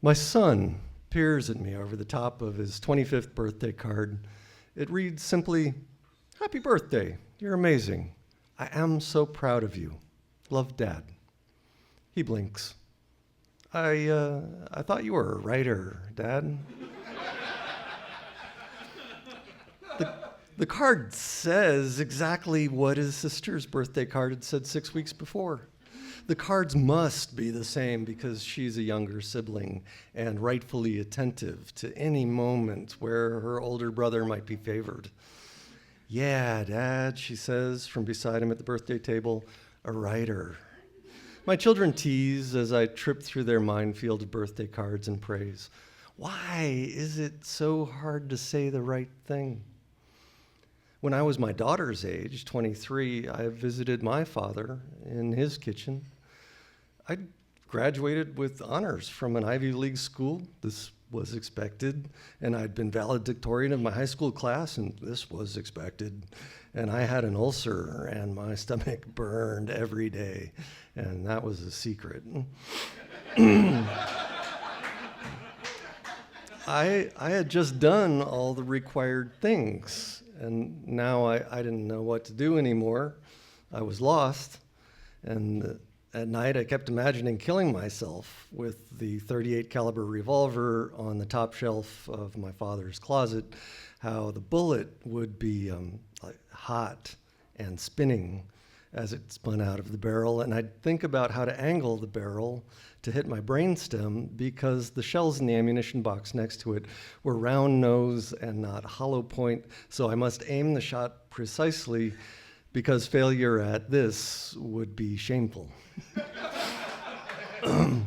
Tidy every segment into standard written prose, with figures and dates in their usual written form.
My son peers at me over the top of his 25th birthday card. It reads simply, "Happy birthday, you're amazing. I am so proud of you. Love, Dad." He blinks. I thought you were a writer, Dad. The card says exactly what his sister's birthday card had said 6 weeks before. The cards must be the same because she's a younger sibling and rightfully attentive to any moment where her older brother might be favored. "Yeah, Dad," she says from beside him at the birthday table, "a writer." My children tease as I trip through their minefield of birthday cards and praise. Why is it so hard to say the right thing? When I was my daughter's age, 23, I visited my father in his kitchen. I graduated with honors from an Ivy League school. This was expected. And I'd been valedictorian of my high school class, and this was expected. And I had an ulcer, and my stomach burned every day, and that was a secret. I had just done all the required things, and now I didn't know what to do anymore. I was lost, and at night I kept imagining killing myself with the .38 caliber revolver on the top shelf of my father's closet, how the bullet would be hot and spinning as it spun out of the barrel, and I'd think about how to angle the barrel to hit my brainstem because the shells in the ammunition box next to it were round nose and not hollow point, so I must aim the shot precisely because failure at this would be shameful. I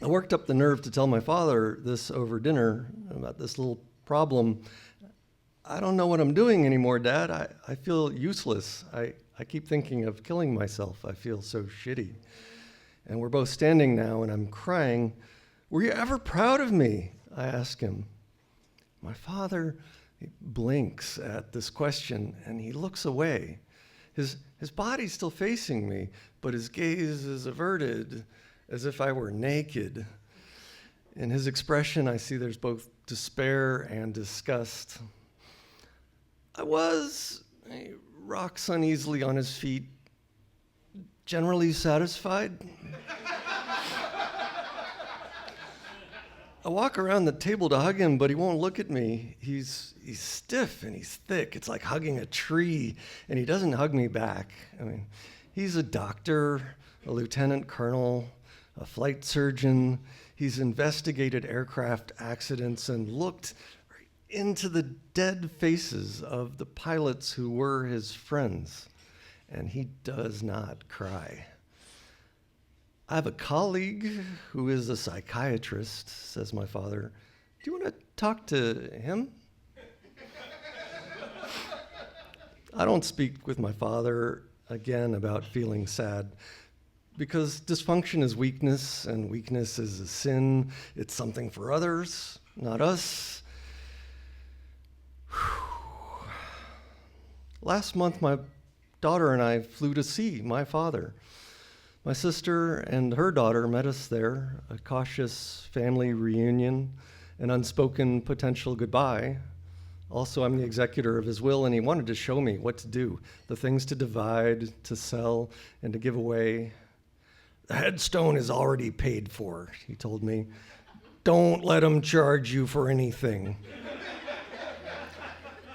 worked up the nerve to tell my father this over dinner about this little problem. "I don't know what I'm doing anymore, Dad. I feel useless. I keep thinking of killing myself. I feel so shitty." And we're both standing now, and I'm crying. "Were you ever proud of me?" I ask him. My father blinks at this question, and he looks away. His body's still facing me, but his gaze is averted, as if I were naked. In his expression, I see there's both despair and disgust. He rocks uneasily on his feet, generally satisfied. I walk around the table to hug him, but he won't look at me. He's stiff and he's thick. It's like hugging a tree, and he doesn't hug me back. I mean, he's a doctor, a lieutenant colonel, a flight surgeon. He's investigated aircraft accidents and looked into the dead faces of the pilots who were his friends, and he does not cry. "I have a colleague who is a psychiatrist," says my father. "Do you want to talk to him?" I don't speak with my father again about feeling sad, because dysfunction is weakness, and weakness is a sin. It's something for others, not us. Last month, my daughter and I flew to see my father. My sister and her daughter met us there, a cautious family reunion, an unspoken potential goodbye. Also, I'm the executor of his will, and he wanted to show me what to do, the things to divide, to sell, and to give away. "The headstone is already paid for," he told me. "Don't let him charge you for anything."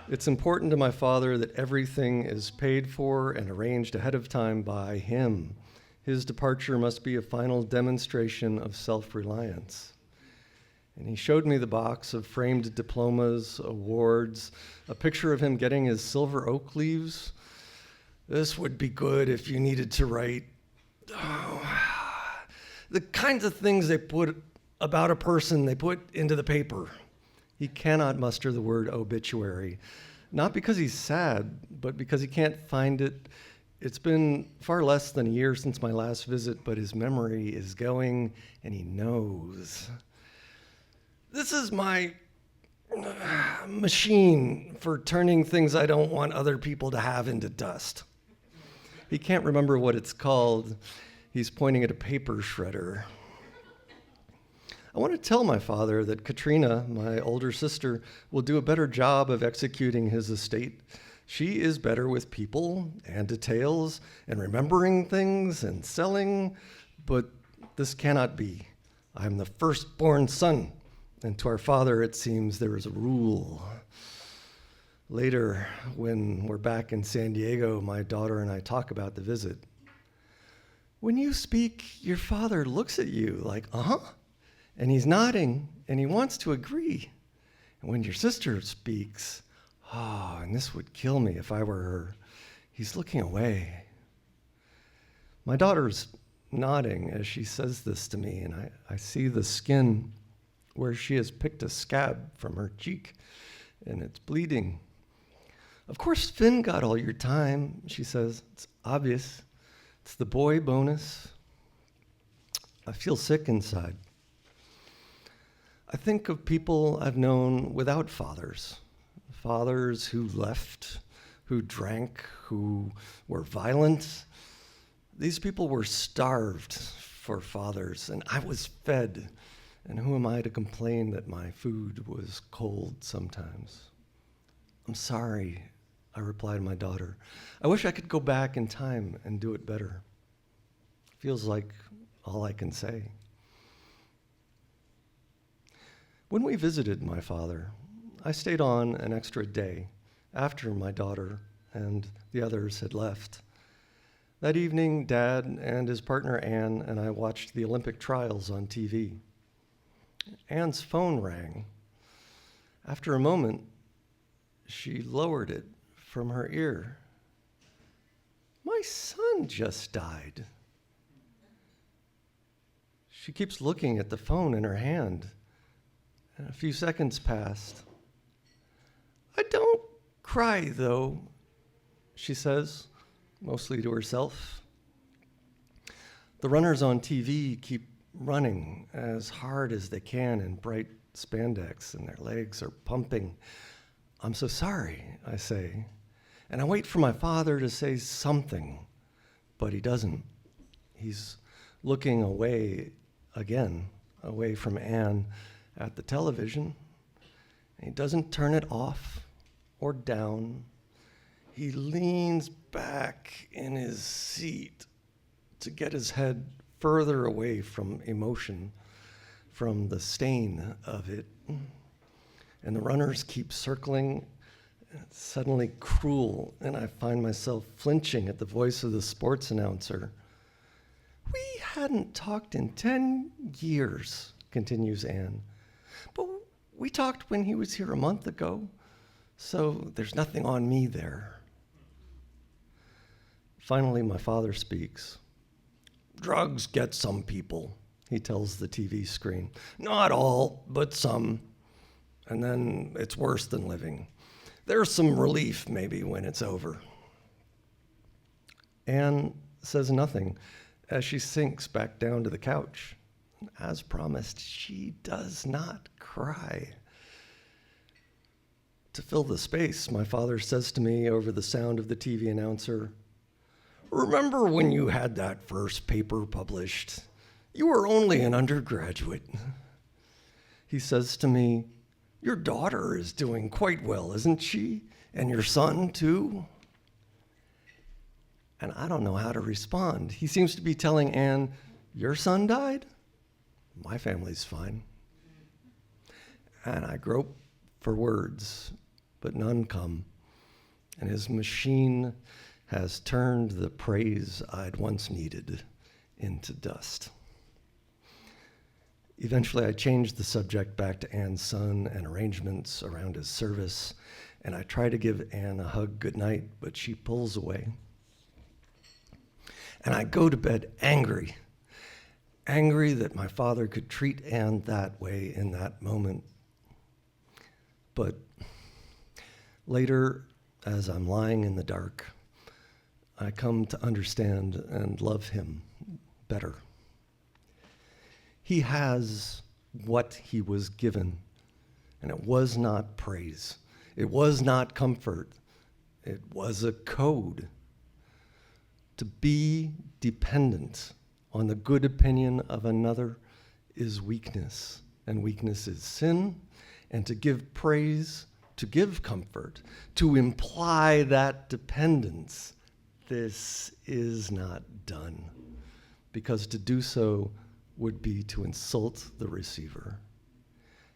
It's important to my father that everything is paid for and arranged ahead of time by him. His departure must be a final demonstration of self-reliance. And he showed me the box of framed diplomas, awards, a picture of him getting his silver oak leaves. "This would be good if you needed to write the kinds of things they put about a person they put into the paper." He cannot muster the word obituary, not because he's sad, but because he can't find it. It's been far less than a year since my last visit, but his memory is going, and he knows. "This is my machine for turning things I don't want other people to have into dust." He can't remember what it's called. He's pointing at a paper shredder. I want to tell my father that Katrina, my older sister, will do a better job of executing his estate. She is better with people and details and remembering things and selling, but this cannot be. I am the firstborn son, and to our father it seems there is a rule. Later, when we're back in San Diego, my daughter and I talk about the visit. When you speak, your father looks at you like, uh-huh, and he's nodding, and he wants to agree. And when your sister speaks, oh, and this would kill me if I were her, he's looking away. My daughter's nodding as she says this to me, and I see the skin where she has picked a scab from her cheek, and it's bleeding. Of course, Finn got all your time, she says. It's obvious. It's the boy bonus. I feel sick inside. I think of people I've known without fathers. Fathers who left, who drank, who were violent. These people were starved for fathers, and I was fed. And who am I to complain that my food was cold sometimes? I'm sorry, I replied to my daughter. I wish I could go back in time and do it better. Feels like all I can say. When we visited my father, I stayed on an extra day after my daughter and the others had left. That evening, Dad and his partner Anne and I watched the Olympic trials on TV. Anne's phone rang. After a moment, she lowered it from her ear. My son just died. She keeps looking at the phone in her hand. And a few seconds passed. I don't cry, though, she says, mostly to herself. The runners on TV keep running as hard as they can in bright spandex, and their legs are pumping. I'm so sorry, I say. And I wait for my father to say something, but he doesn't. He's looking away again, away from Anne at the television. And he doesn't turn it off or down. He leans back in his seat to get his head further away from emotion, from the stain of it. And the runners keep circling. It's suddenly cruel, and I find myself flinching at the voice of the sports announcer. We hadn't talked in 10 years, continues Anne. But we talked when he was here a month ago, so there's nothing on me there. Finally, my father speaks. Drugs get some people, he tells the TV screen. Not all, but some. And then it's worse than living. There's some relief, maybe, when it's over. Anne says nothing as she sinks back down to the couch. As promised, she does not cry. To fill the space, my father says to me over the sound of the TV announcer, remember when you had that first paper published? You were only an undergraduate. He says to me, your daughter is doing quite well, isn't she? And your son, too? And I don't know how to respond. He seems to be telling Anne, your son died? My family's fine. And I grope for words, but none come. And his machine has turned the praise I'd once needed into dust. Eventually, I changed the subject back to Anne's son and arrangements around his service, and I try to give Anne a hug goodnight, but she pulls away. And I go to bed angry that my father could treat Anne that way in that moment. But later, as I'm lying in the dark, I come to understand and love him better. He has what he was given, and it was not praise. It was not comfort. It was a code. To be dependent on the good opinion of another is weakness, and weakness is sin, and to give praise, to give comfort, to imply that dependence, this is not done, because to do so would be to insult the receiver.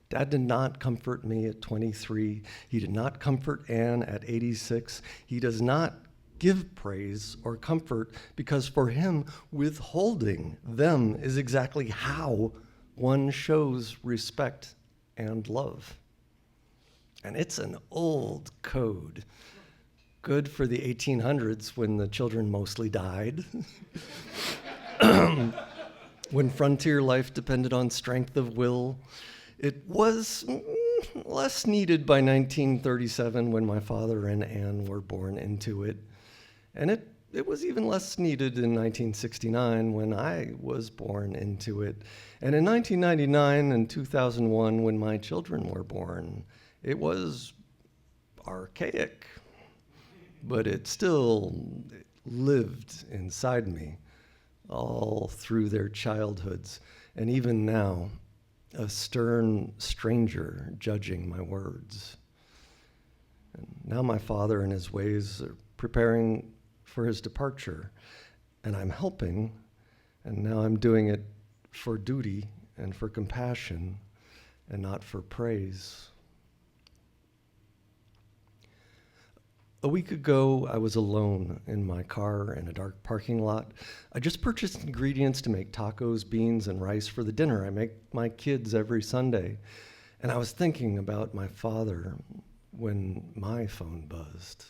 Dad did not comfort me at 23. He did not comfort Anne at 86. He does not give praise or comfort because for him, withholding them is exactly how one shows respect and love. And it's an old code. Good for the 1800s when the children mostly died. When frontier life depended on strength of will. It was less needed by 1937 when my father and Anne were born into it. And it was even less needed in 1969 when I was born into it. And in 1999 and 2001 when my children were born, it was archaic. But it still lived inside me all through their childhoods. And even now, a stern stranger judging my words. And now my father and his ways are preparing for his departure, and I'm helping, and now I'm doing it for duty and for compassion and not for praise. A week ago, I was alone in my car in a dark parking lot. I just purchased ingredients to make tacos, beans, and rice for the dinner I make my kids every Sunday. And I was thinking about my father when my phone buzzed.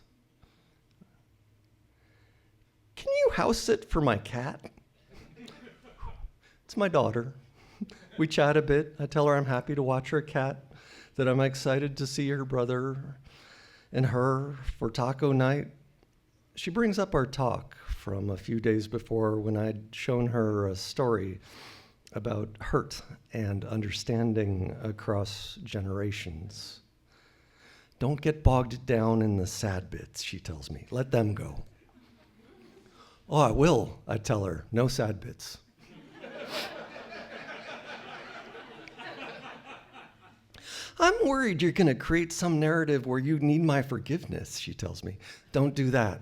Can you house sit for my cat? It's my daughter. We chat a bit. I tell her I'm happy to watch her cat, that I'm excited to see her brother and her for taco night. She brings up our talk from a few days before when I'd shown her a story about hurt and understanding across generations. Don't get bogged down in the sad bits, she tells me. Let them go. Oh, I will, I tell her. No sad bits. I'm worried you're going to create some narrative where you need my forgiveness, she tells me. Don't do that.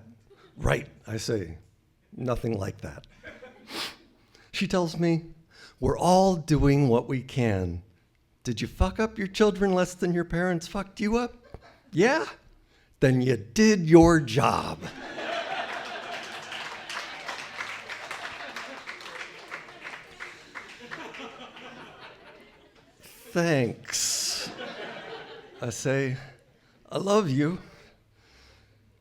Right, I say. Nothing like that. She tells me, we're all doing what we can. Did you fuck up your children less than your parents fucked you up? Yeah? Then you did your job. Thanks. I say, I love you.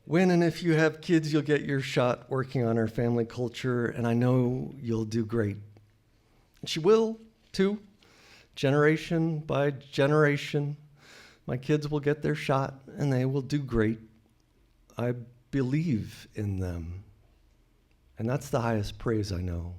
When and if you have kids, you'll get your shot working on our family culture, and I know you'll do great. And she will, too. Generation by generation, my kids will get their shot, and they will do great. I believe in them. And that's the highest praise I know.